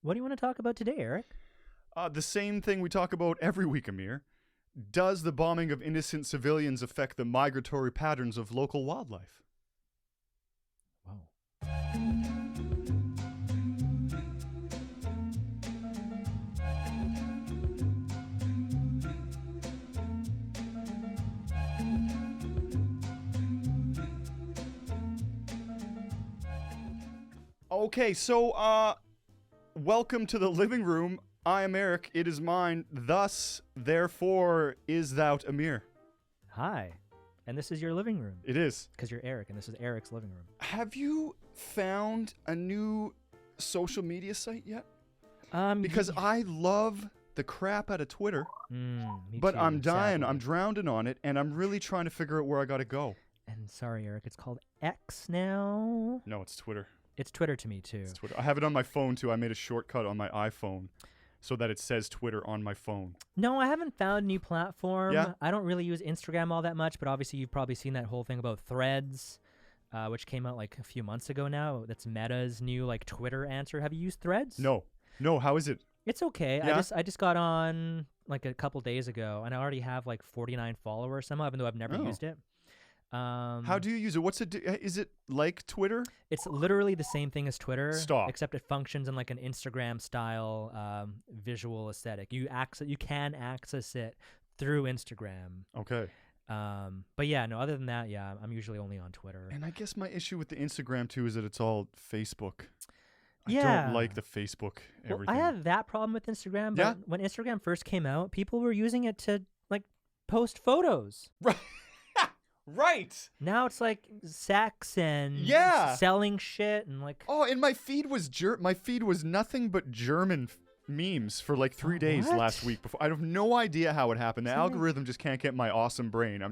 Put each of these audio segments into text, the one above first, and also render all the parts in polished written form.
What do you want to talk about today, Eric? The same thing we talk about every week, Amir. Does the bombing of innocent civilians affect the migratory patterns of local wildlife? Whoa. Okay, so, welcome to the living room. I am Eric, it is mine, thus, therefore, is thou Amir. Hi. And this is your living room. It is. Because you're Eric, and this is Eric's living room. Have you found a new social media site yet? Because I love the crap out of Twitter, but too, I'm dying, sadly. I'm drowning on it, and I'm really trying to figure out where I gotta go. And sorry, Eric, it's called X now. No, it's Twitter. It's Twitter to me, too. It's Twitter. I have it on my phone, too. I made a shortcut on my iPhone so that it says Twitter on my phone. No, I haven't found a new platform. Yeah? I don't really use Instagram all that much, but obviously you've probably seen that whole thing about Threads, which came out like a few months ago now. That's Meta's new like Twitter answer. Have you used Threads? No, how is it? It's okay. Yeah? I just got on like a couple days ago, and I already have like 49 followers somehow, even though I've never used it. How do you use it? What's it? Is it like Twitter? It's literally the same thing as Twitter. Stop. Except it functions in like an Instagram style visual aesthetic. You can access it through Instagram. Okay. But yeah, no. Other than that, yeah, I'm usually only on Twitter. And I guess my issue with the Instagram too is that it's all Facebook. I Yeah. don't like the Facebook everything. Well, I have that problem with Instagram. But Yeah? when Instagram first came out, people were using it to like post photos. Right. Right. Now it's like sex and Yeah. selling shit and like. Oh, and my feed was nothing but German memes for like 3 days What? last week. Before I have no idea how it happened. The Something- algorithm just can't get my awesome brain.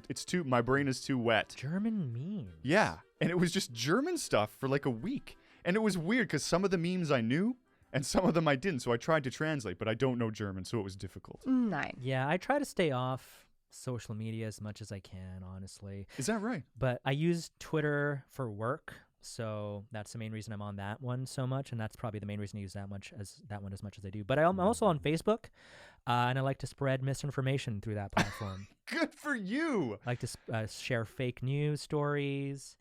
My brain is too wet. German memes. Yeah, and it was just German stuff for like a week, and it was weird because some of the memes I knew and some of them I didn't. So I tried to translate, but I don't know German, so it was difficult. 9. Yeah, I try to stay off social media as much as I can, honestly. Is that right? But I use Twitter for work, so that's the main reason I'm on that one so much, and that's probably the main reason I use that one as much as I do. But I'm also on Facebook, and I like to spread misinformation through that platform. Good for you. I like to share fake news stories,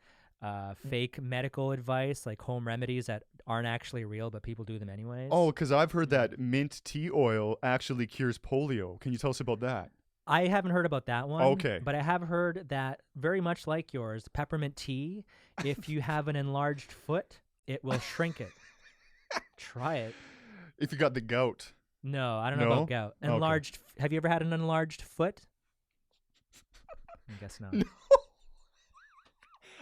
fake medical advice, like home remedies that aren't actually real, but people do them anyways. Oh, because I've heard that mint tea oil actually cures polio. Can you tell us about that? I haven't heard about that one. Okay. But I have heard that very much like yours, peppermint tea, if you have an enlarged foot, it will shrink it. Try it. If you got the gout. No, I don't know No? about gout. Okay. Enlarged. Have you ever had an enlarged foot? I guess not. No.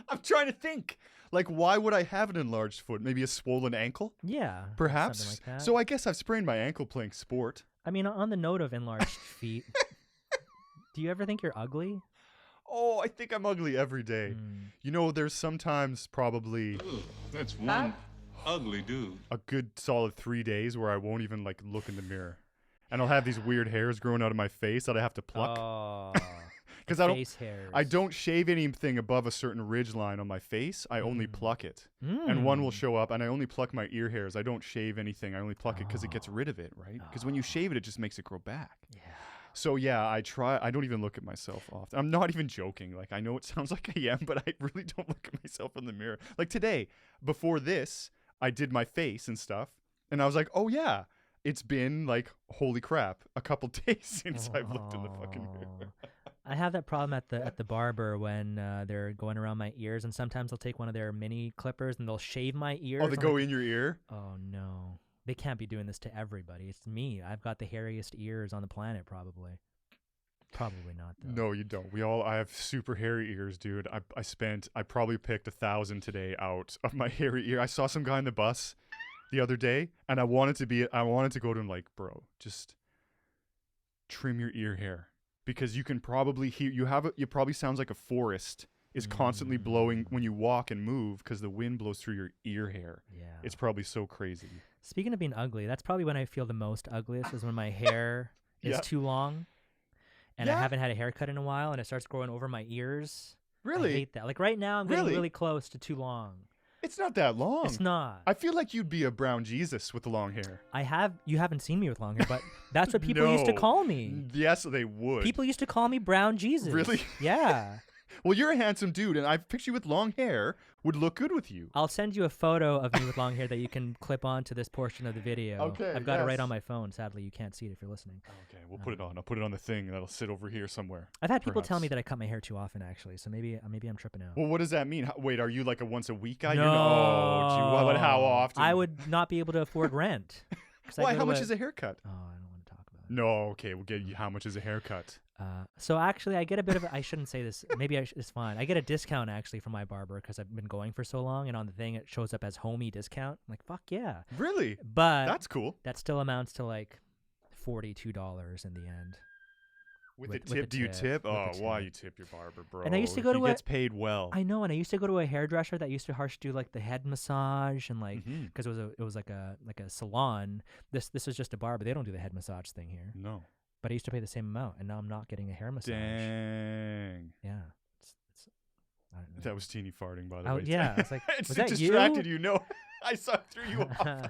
I'm trying to think. Like, why would I have an enlarged foot? Maybe a swollen ankle? Yeah. Perhaps. Something like that. So I guess I've sprained my ankle playing sport. I mean, on the note of enlarged feet, do you ever think you're ugly? Oh, I think I'm ugly every day. You know, there's sometimes probably That's one ugly dude. a good solid 3 days where I won't even like look in the mirror. And I'll have these weird hairs growing out of my face that I have to pluck. Oh. Because face hairs. I don't shave anything above a certain ridge line on my face. I only pluck it. And one will show up, and I only pluck my ear hairs. I don't shave anything. I only pluck it because it gets rid of it, right? Because when you shave it, it just makes it grow back. Yeah. So yeah, I try. I don't even look at myself often. I'm not even joking. Like, I know it sounds like I am, but I really don't look at myself in the mirror. Like today, before this, I did my face and stuff, and I was like, oh yeah, it's been like, holy crap, a couple days since I've looked in the fucking mirror. I have that problem at the barber when they're going around my ears, and sometimes they'll take one of their mini clippers and they'll shave my ears. Oh, they I'm go like, in your ear? oh no. They can't be doing this to everybody. It's me. I've got the hairiest ears on the planet, probably. Probably not, though. No, you don't. I have super hairy ears, dude. I probably picked 1,000 today out of my hairy ear. I saw some guy on the bus the other day, and I wanted to go to him like, bro, just trim your ear hair, because you can probably hear, you probably sounds like a forest is constantly blowing when you walk and move because the wind blows through your ear hair. Yeah. It's probably so crazy. Speaking of being ugly, that's probably when I feel the most ugliest is when my hair is Yeah. too long and I Yeah. haven't had a haircut in a while and it starts growing over my ears. Really? I hate that. Like right now I'm getting Really? really close to too long. It's not that long. It's not. I feel like you'd be a brown Jesus with the long hair. You haven't seen me with long hair, but that's what people used to No. call me. Yes, they would. People used to call me Brown Jesus. Really? Yeah. Well, you're a handsome dude, and I picture you with long hair would look good with you. I'll send you a photo of me with long hair that you can clip onto this portion of the video. Okay, I've got it right yes. on my phone. Sadly, you can't see it if you're listening. Okay, we'll put it on. I'll put it on the thing that'll sit over here somewhere. I've had people tell perhaps. me that I cut my hair too often, actually. So maybe I'm tripping out. Well, what does that mean? Wait, are you like a once a week guy? No. Oh, gee, well, but how often? I would not be able to afford rent. 'Cause I Why? go How to much a- is a haircut? Oh, I don't want to talk about it. No, okay, we'll get you. How much is a haircut? So actually, I get a bit of I shouldn't say this. Maybe it's fine. I get a discount actually from my barber because I've been going for so long, and on the thing it shows up as homie discount. I'm like, fuck yeah. Really? But That's cool. that still amounts to like $42 in the end. With With the the tip, do you tip, tip? with Oh, the why tip. you tip your barber, bro? And I used to go he to a- gets paid well. I know, and I used to go to a hairdresser that used to do like the head massage and like Mhm. because it was like a salon. This is just a barber. They don't do the head massage thing here. No. But I used to pay the same amount, and now I'm not getting a hair massage. Dang. Yeah, it's I don't know. That was teeny farting, by the Oh, way. yeah, it's like, It's was that distracted you? you. No, I saw it threw you off.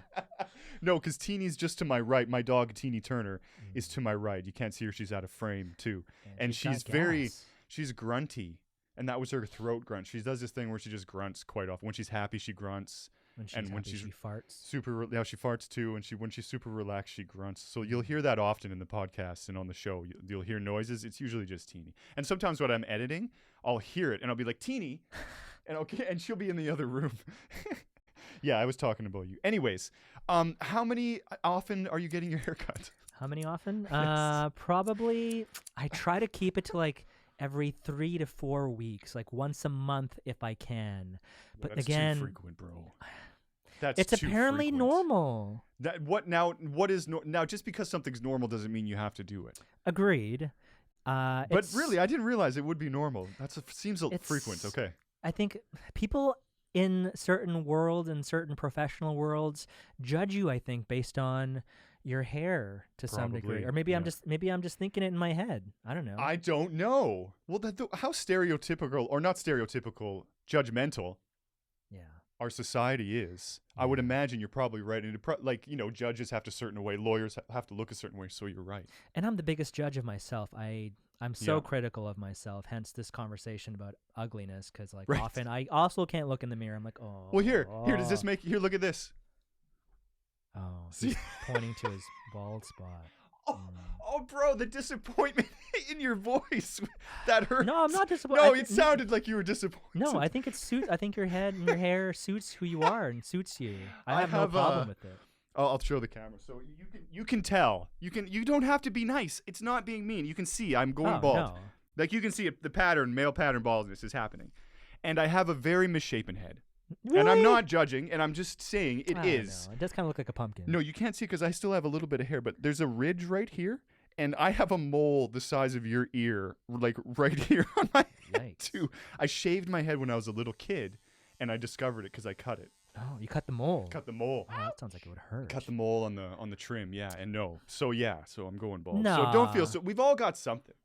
No, because Teeny's just to my right. My dog, Teeny Turner, is to my right. You can't see her. She's out of frame, too. And she's got she's very, gas. she's grunty. And that was her throat grunt. She does this thing where she just grunts quite often. When she's happy, she grunts. When she's and when happy, she's she farts. Super, yeah, she farts too. And when she's super relaxed, she grunts. So you'll hear that often in the podcast and on the show. You'll hear noises. It's usually just Teeny. And sometimes when I'm editing, I'll hear it and I'll be like, Teeny. And she'll be in the other room. Yeah, I was talking about you. Anyways, how many often are you getting your haircut? How many often? Yes. Probably. I try to keep it to like every 3 to 4 weeks, like once a month if I can. But That's again, too frequent, bro. That's it's too apparently frequent. normal. What is now? Just because something's normal doesn't mean you have to do it. Agreed. But It's- really, I didn't realize it would be normal. Seems It's- frequent. Okay. I think people in certain worlds and certain professional worlds judge you, I think, based on your hair to some degree. Probably, Or maybe I'm yeah. just thinking it in my head. I don't know. I don't know. Well, how stereotypical, or not stereotypical, judgmental yeah. our society is. I would Yeah. imagine you're probably right. And judges have to certain way, lawyers have to look a certain way. So you're right. And I'm the biggest judge of myself. I'm so Yeah. critical of myself. Hence this conversation about ugliness, because like Right. often I also can't look in the mirror. I'm like, oh. Well, here, does this make here? Look at this. Oh, See? he's pointing to his bald spot. Oh, bro, the disappointment in your voice that hurts. No, I'm not disappointed. No, it sounded like you were disappointed. No, I think I think your head and your hair suits who you are and suits you. I have no have, problem with it. I'll show the camera so you can tell. You don't have to be nice. It's not being mean. You can see I'm going Oh, bald. no. Like you can see it, the pattern, male pattern baldness is happening, and I have a very misshapen head. Really? And I'm not judging, and I'm just saying it I is. know. It does kind of look like a pumpkin. No, you can't see because I still have a little bit of hair, but there's a ridge right here, and I have a mole the size of your ear, like right here on my head Yikes. too. I shaved my head when I was a little kid, and I discovered it because I cut it. Oh, you cut the mole. Cut the mole. Oh, that sounds like it would hurt. Cut the mole on the trim, yeah, and no. So yeah, so I'm going bald. Nah. So don't feel so. We've all got something.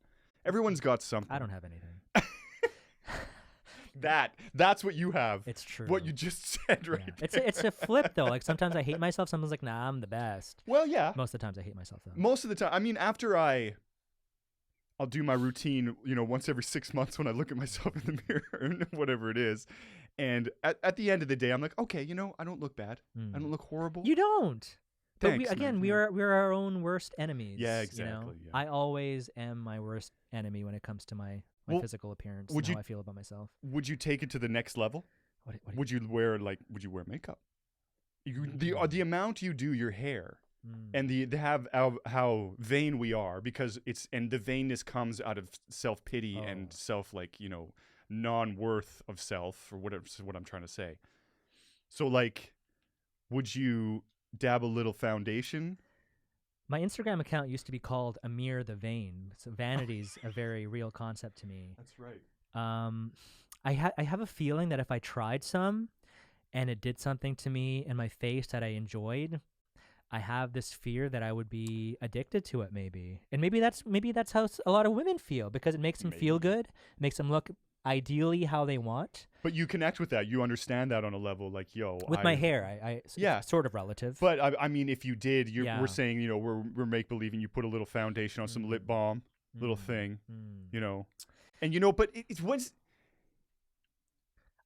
Everyone's got something. I don't have anything. That's what you have. It's true. What you just said right Yeah. there. It's a flip though. Like sometimes I hate myself. Sometimes like, nah, I'm the best. Well, yeah. Most of the times I hate myself though. Most of the time. I mean, after I'll do my routine, once every 6 months when I look at myself in the mirror, whatever it is. And at the end of the day, I'm like, okay, I don't look bad. I don't look horrible. You don't. But Thanks, man. we're our own worst enemies. Yeah, You know? exactly, yeah. I always am my worst enemy when it comes to my Well, physical appearance would and how you- I feel about myself. Would you take it to the next level? What Would you wear makeup? The amount you do your hair and the have how vain we are because the vainness comes out of self-pity and self non-worth of self or whatever is what I'm trying to say. So would you dab a little foundation? My Instagram account used to be called Amir the Vain. So vanity's a very real concept to me. That's right. I have a feeling that if I tried some and it did something to me in my face that I enjoyed, I have this fear that I would be addicted to it maybe. And maybe that's how a lot of women feel because it makes them feel good, makes them look ideally how they want. But you connect with that. You understand that on a level like, yo. With my hair, it's sort of relative. But I mean, if you did, we're saying, we're make believing you put a little foundation on some lip balm, little thing, and but it's once.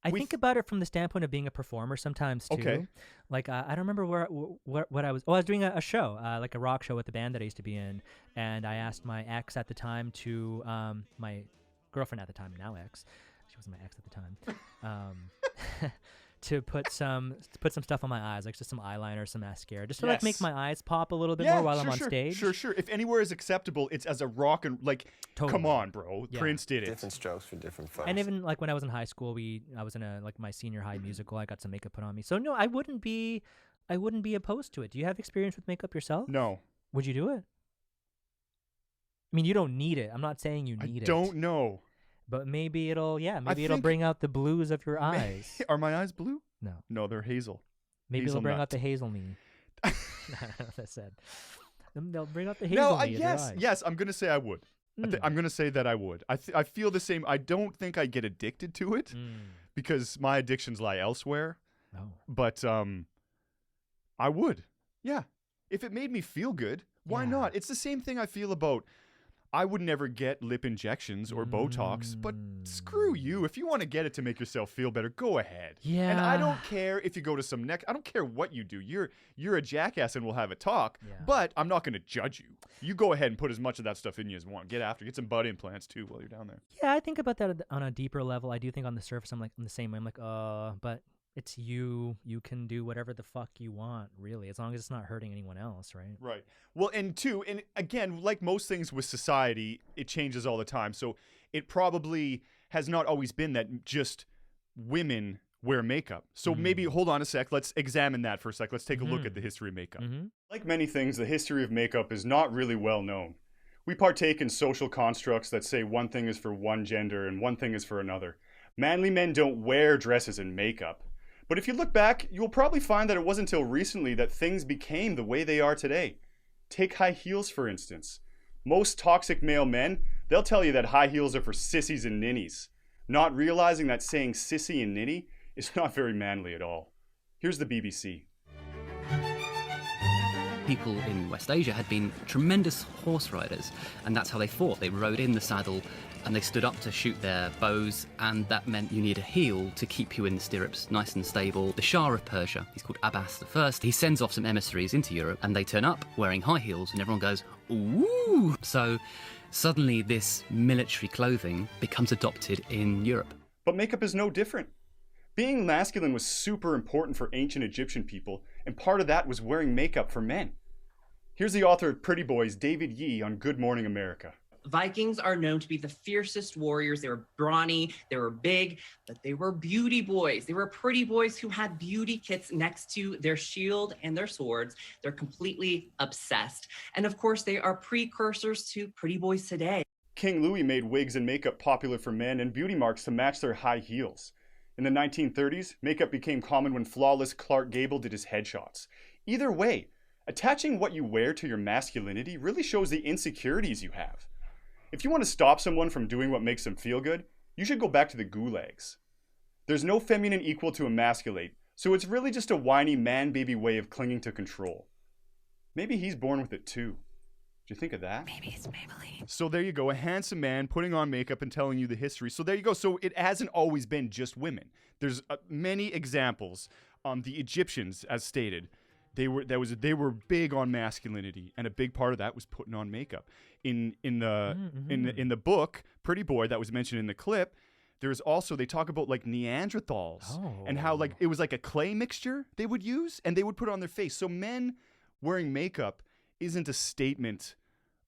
I think about it from the standpoint of being a performer sometimes too. Okay. Like I don't remember what I was. Oh, I was doing a show, like a rock show with the band that I used to be in, and I asked my ex at the time to my girlfriend at the time, now ex. She wasn't my ex at the time. To put some stuff on my eyes, like just some eyeliner, some mascara, just to like make my eyes pop a little bit more while I'm on stage. Sure. If anywhere is acceptable, it's as a rock and like. Totally. Come on, bro. Yeah. Prince did it. Different strokes for different folks. And even like when I was in high school, I was in my senior high musical. I got some makeup put on me. So no, I wouldn't be opposed to it. Do you have experience with makeup yourself? No. Would you do it? I mean, you don't need it. I'm not saying you need it. I don't know. But maybe it'll bring out the blues of your eyes. Are my eyes blue? No. No, they're hazel. Maybe it'll bring out the hazelnut. I don't know what I said. They'll bring out the hazelnut. No, yes, I'm going to say I would. I'm going to say that I would. I feel the same. I don't think I get addicted to it because my addictions lie elsewhere. Oh. But I would. Yeah. If it made me feel good, why not? It's the same thing I feel about. I would never get lip injections or Botox, but screw you. If you want to get it to make yourself feel better, go ahead. Yeah. And I don't care if you go to some I don't care what you do. You're a jackass and we'll have a talk, but I'm not going to judge you. You go ahead and put as much of that stuff in you as you want. Get some butt implants too while you're down there. Yeah, I think about that on a deeper level. I do think on the surface I'm the same way. I'm like, but it's you. You can do whatever the fuck you want, really, as long as it's not hurting anyone else, right? Right. Well, and again, like most things with society, it changes all the time. So it probably has not always been that just women wear makeup. So maybe, hold on a sec, let's examine that for a sec. Let's take a look at the history of makeup. Like many things, the history of makeup is not really well known. We partake in social constructs that say one thing is for one gender and one thing is for another. Manly men don't wear dresses and makeup. But if you look back, you'll probably find that it wasn't until recently that things became the way they are today. Take high heels, for instance. Most toxic male men, they'll tell you that high heels are for sissies and ninnies, not realizing that saying sissy and ninny is not very manly at all. Here's the BBC. People in West Asia had been tremendous horse riders, and that's how they fought. They rode in the saddle and they stood up to shoot their bows, and that meant you need a heel to keep you in the stirrups nice and stable. The Shah of Persia, he's called Abbas I, he sends off some emissaries into Europe, and they turn up wearing high heels, and everyone goes, ooh! So suddenly this military clothing becomes adopted in Europe. But makeup is no different. Being masculine was super important for ancient Egyptian people, and part of that was wearing makeup for men. Here's the author of Pretty Boys, David Yee, on Good Morning America. Vikings are known to be the fiercest warriors. They were brawny, they were big, but they were beauty boys. They were pretty boys who had beauty kits next to their shield and their swords. They're completely obsessed. And of course, they are precursors to pretty boys today. King Louis made wigs and makeup popular for men and beauty marks to match their high heels. In the 1930s, makeup became common when flawless Clark Gable did his headshots. Either way, attaching what you wear to your masculinity really shows the insecurities you have. If you want to stop someone from doing what makes them feel good, you should go back to the gulags. There's no feminine equal to emasculate, so it's really just a whiny man-baby way of clinging to control. Maybe he's born with it too. Did you think of that? Maybe it's Maybelline. So there you go, a handsome man putting on makeup and telling you the history. So there you go. So it hasn't always been just women. There's many examples. The Egyptians, as stated, they were big on masculinity, and a big part of that was putting on makeup. In the book Pretty Boy that was mentioned in the clip, there's also, they talk about like Neanderthals and how like it was like a clay mixture they would use and they would put it on their face. So men wearing makeup isn't a statement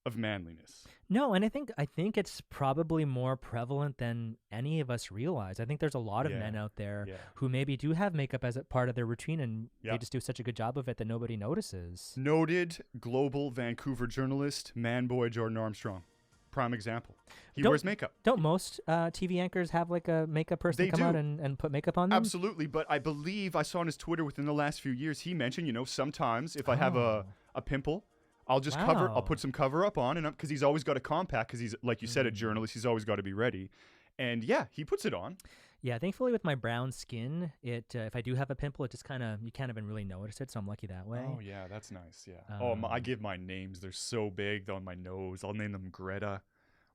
of manliness. No, and I think it's probably more prevalent than any of us realize. I think there's a lot of men out there who maybe do have makeup as a part of their routine, and they just do such a good job of it that nobody notices. Noted global Vancouver journalist, man boy Jordan Armstrong. Prime example. He wears makeup. Don't most TV anchors have like a makeup person come out and put makeup on them? Absolutely, but I believe I saw on his Twitter within the last few years, he mentioned, sometimes if I have a pimple, I'll just I'll put some cover up on, and because he's always got a compact, because he's, like you said, a journalist, he's always got to be ready. And yeah, he puts it on. Yeah, thankfully with my brown skin, it if I do have a pimple, it just kind of, you can't even really notice it, so I'm lucky that way. Oh yeah, that's nice. Yeah. I give my names. They're so big on my nose. I'll name them Greta,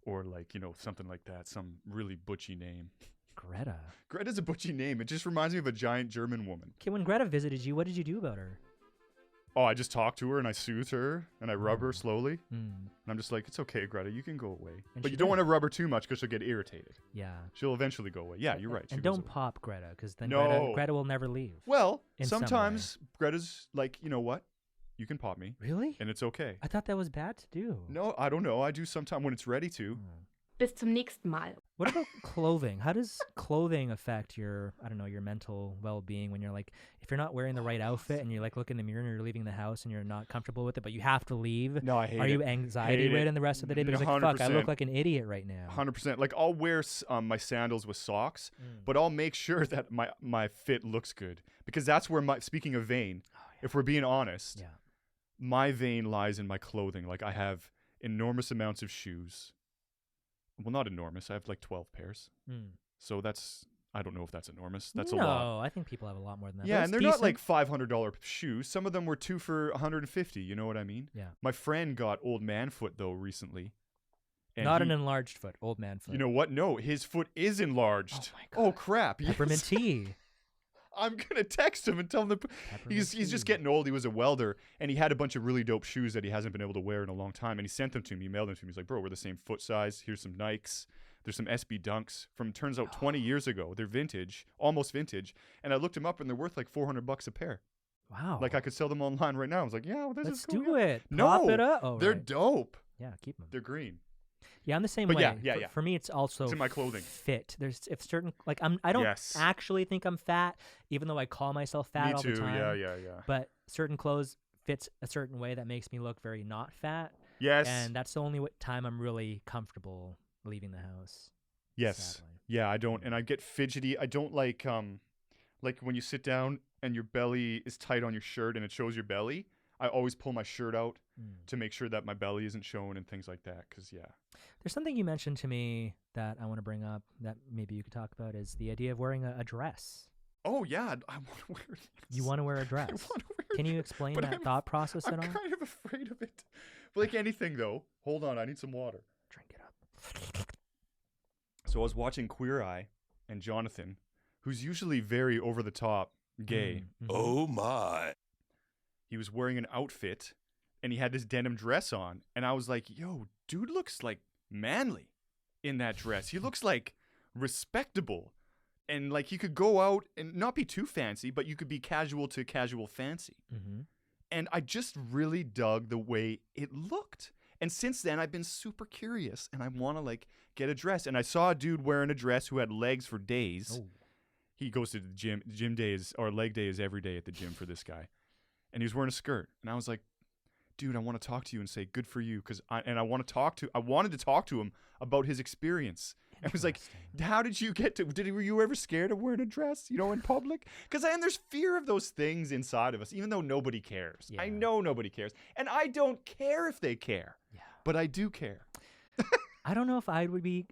or like something like that. Some really butchy name. Greta. Greta's a butchy name. It just reminds me of a giant German woman. Okay, when Greta visited you, what did you do about her? Oh, I just talk to her and I soothe her and I rub her slowly. Mm. And I'm just like, it's okay, Greta, you can go away. And But she you don't did. want to rub her too much because she'll get irritated. Yeah. She'll eventually go away. Yeah, you're right. And she goes don't away. pop Greta, because then No. Greta will never leave. Well, in some sometimes Greta's like, you know what? You can pop me Really? and it's okay. I thought that was bad to do. No, I don't know. I do sometime when it's ready to. Bis zum nächsten Mal. What about clothing? How does clothing affect your, I don't know, your mental well-being when you're like, if you're not wearing the right outfit and you like look in the mirror and you're leaving the house and you're not comfortable with it, but you have to leave? No, I hate Are it. you anxiety-ridden the rest of the day? Because like, fuck, I 100%. look like an idiot right now. 100%. Like I'll wear my sandals with socks, but I'll make sure that my fit looks good because that's where speaking of vein, if we're being honest, Yeah. my vein lies in my clothing. Like I have enormous amounts of shoes. Well, not enormous. I have like 12 pairs. Mm. So I don't know if that's enormous. That's no, a lot. I think people have a lot more than that. Yeah, but and it's they're not decent. like $500 shoes. Some of them were 2 for $150. You know what I mean? Yeah. My friend got old man foot though recently. And Not an enlarged foot, old man foot. You know what? No, his foot is enlarged. Oh my God. Oh crap! Yes. Peppermint tea. I'm gonna text him and tell him he's just getting old. He was a welder and he had a bunch of really dope shoes that he hasn't been able to wear in a long time. And he sent them to me. He mailed them to me. He's like, bro, we're the same foot size. Here's some Nikes. There's some SB Dunks from turns out 20 years ago. They're vintage, almost vintage. And I looked them up and they're worth like $400 a pair. Wow. Like I could sell them online right now. I was like, yeah, well, this Let's is cool. do it. No, Pop it up. Oh, they're right. dope. Yeah, keep them. They're green. Yeah, I'm the same But way. yeah. For me, it's also It's in my clothing. fit. There's if certain like I don't Yes. actually think I'm fat, even though I call myself fat Me all too. the time. Yeah. But certain clothes fits a certain way that makes me look very not fat, Yes. and that's the only time I'm really comfortable leaving the house. Yes. Sadly. Yeah, I don't, and I get fidgety. I don't like when you sit down and your belly is tight on your shirt and it shows your belly. I always pull my shirt out to make sure that my belly isn't shown and things like that. Cause yeah. There's something you mentioned to me that I want to bring up that maybe you could talk about is the idea of wearing a dress. Oh yeah, I want to wear it. You want to wear a dress? I want to wear Can it, you explain but that thought process I'm at all? kind of afraid of it. Like anything though. Hold on, I need some water. Drink it up. So I was watching Queer Eye and Jonathan, who's usually very over the top gay. Oh my. He was wearing an outfit and he had this denim dress on. And I was like, yo, dude looks like manly in that dress. He looks like respectable. And like he could go out and not be too fancy, but you could be casual to casual fancy. Mm-hmm. And I just really dug the way it looked. And since then, I've been super curious and I want to like get a dress. And I saw a dude wearing a dress who had legs for days. Oh. He goes to the gym. Gym day is, or leg day is every day at the gym for this guy. And he was wearing a skirt. And I was like, dude, I want to talk to you and say good for you. I wanted to talk to him about his experience. I was like, how did you get to, were you ever scared of wearing a dress, in public? Because there's fear of those things inside of us, even though nobody cares. Yeah. I know nobody cares. And I don't care if they care. Yeah. But I do care. I don't know if I would be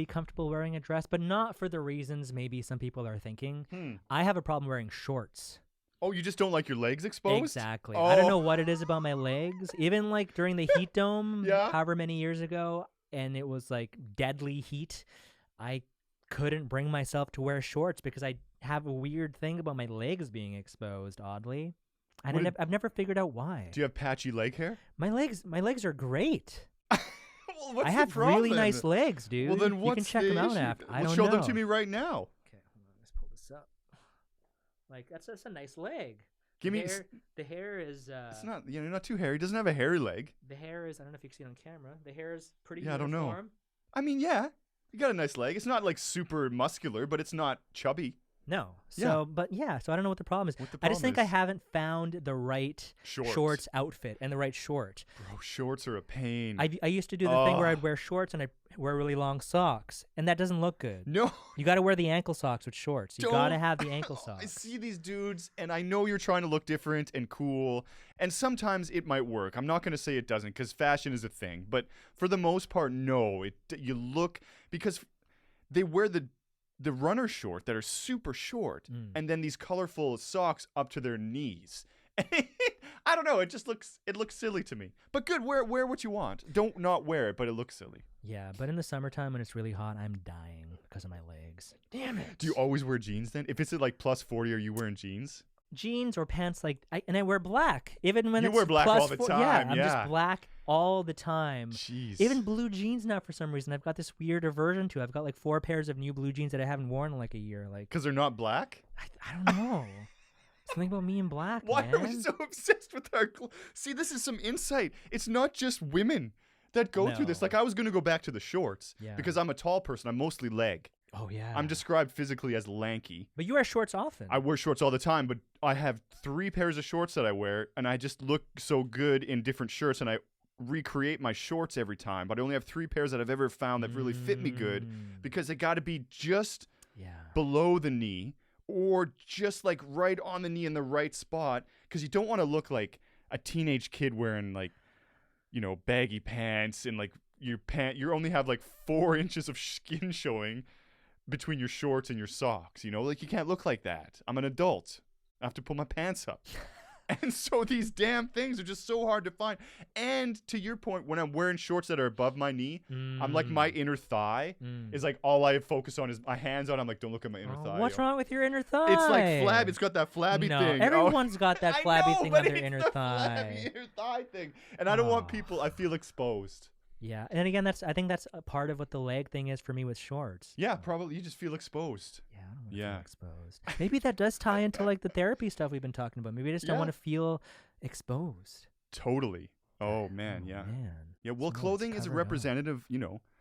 comfortable wearing a dress, but not for the reasons maybe some people are thinking. I have a problem wearing shorts. Oh, you just don't like your legs exposed? Exactly. Oh. I don't know what it is about my legs. Even like during the heat dome, Yeah. however many years ago, and it was like deadly heat, I couldn't bring myself to wear shorts because I have a weird thing about my legs being exposed, oddly. And I've never figured out why. Do you have patchy leg hair? My legs are great. Well, what's I the have really problem? nice legs, dude. Well, then you can check them out after. I don't show know. them to me right now. Okay, hold on. Let's pull this up. Like that's a nice leg. Give me. The hair is. It's not. Not too hairy. He doesn't have a hairy leg. The hair is. I don't know if you can see it on camera. The hair is pretty. Yeah, I don't know. uniform. I mean, yeah, you got a nice leg. It's not like super muscular, but it's not chubby. No. Yeah. So I don't know what the problem is. What the I just problem think I is. haven't found the right Shorts. outfit and the right short. Bro, shorts are a pain. I used to do the thing where Ugh. I'd wear shorts and I wear really long socks, and that doesn't look good. No. You got to wear the ankle socks with shorts. You got to have the ankle I socks. see these dudes, and I know you're trying to look different and cool, and sometimes it might work. I'm not going to say it doesn't, because fashion is a thing. But for the most part, no. You look, because they wear the runner short that are super short, and then these colorful socks up to their knees. I don't know. It looks silly to me. But good. Wear what you want. Don't not wear it, but it looks silly. Yeah, but in the summertime when it's really hot, I'm dying because of my legs. Damn it. Do you always wear jeans then? If it's at like plus 40, are you wearing jeans? Jeans or pants and I wear black even when You it's wear black plus all the 40. time, I'm yeah. just black all the time. Jeez. Even blue jeans now for some reason. I've got this weird aversion to. I've got like 4 pairs of new blue jeans that I haven't worn in like a year. Like Because they're not black? I don't know. Something about me and black. Why man. are we so obsessed with our clothes? See, this is some insight. It's not just women that go through this. No. Like, I was going to go back to the shorts Yeah. because I'm a tall person. I'm mostly leg. Oh yeah. I'm described physically as lanky. But you wear shorts often. I wear shorts all the time, but I have 3 pairs of shorts that I wear, and I just look so good in different shirts, and I recreate my shorts every time. But I only have 3 pairs that I've ever found that really fit me good because they got to be just below the knee or just like right on the knee in the right spot, because you don't want to look like a teenage kid wearing like, baggy pants and like you only have like 4 inches of skin showing between your shorts and your socks, like you can't look like that. I'm an adult. I have to pull my pants up. And so these damn things are just so hard to find. And to your point, when I'm wearing shorts that are above my knee, I'm like, my inner thigh is like all I focus on is my hands on. I'm like, don't look at my inner thigh. What's wrong with your inner thigh? It's like flab. It's got that flabby thing. Everyone's got that flabby thing on their it's inner the thigh. flabby inner thigh thing. And I don't want people, I feel exposed. Yeah, and again, I think that's a part of what the leg thing is for me with shorts. Yeah, probably. You just feel exposed. Yeah, I don't want to feel exposed. Maybe that does tie into like the therapy stuff we've been talking about. Maybe I just don't want to feel exposed. Totally. Oh man, yeah. Man. Yeah, well, So clothing it's is a covered up. representative,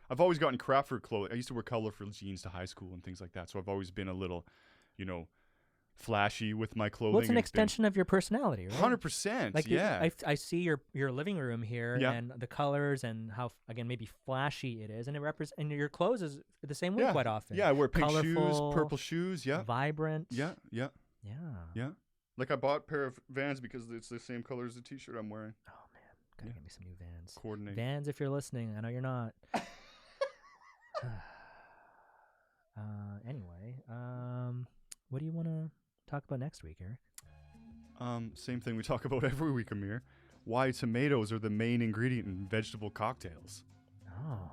I've always gotten crap for clothing. I used to wear colorful jeans to high school and things like that. So I've always been a little, flashy with my clothing. Well, it's an extension of your personality, right? 100%. Like yeah. I see your living room here and the colors and how again maybe flashy it is, and and your clothes is the same way quite often. Yeah, I wear pink shoes, Colorful, purple shoes. Yeah. vibrant. Yeah. Yeah. Like I bought a pair of Vans because it's the same color as the t-shirt I'm wearing. Oh man, gotta get me some new Vans. Coordinate. Vans, if you're listening, I know you're not. Anyway, what do you want to talk about next week, Eric? Same thing we talk about every week, Amir. Why tomatoes are the main ingredient in vegetable cocktails. Oh.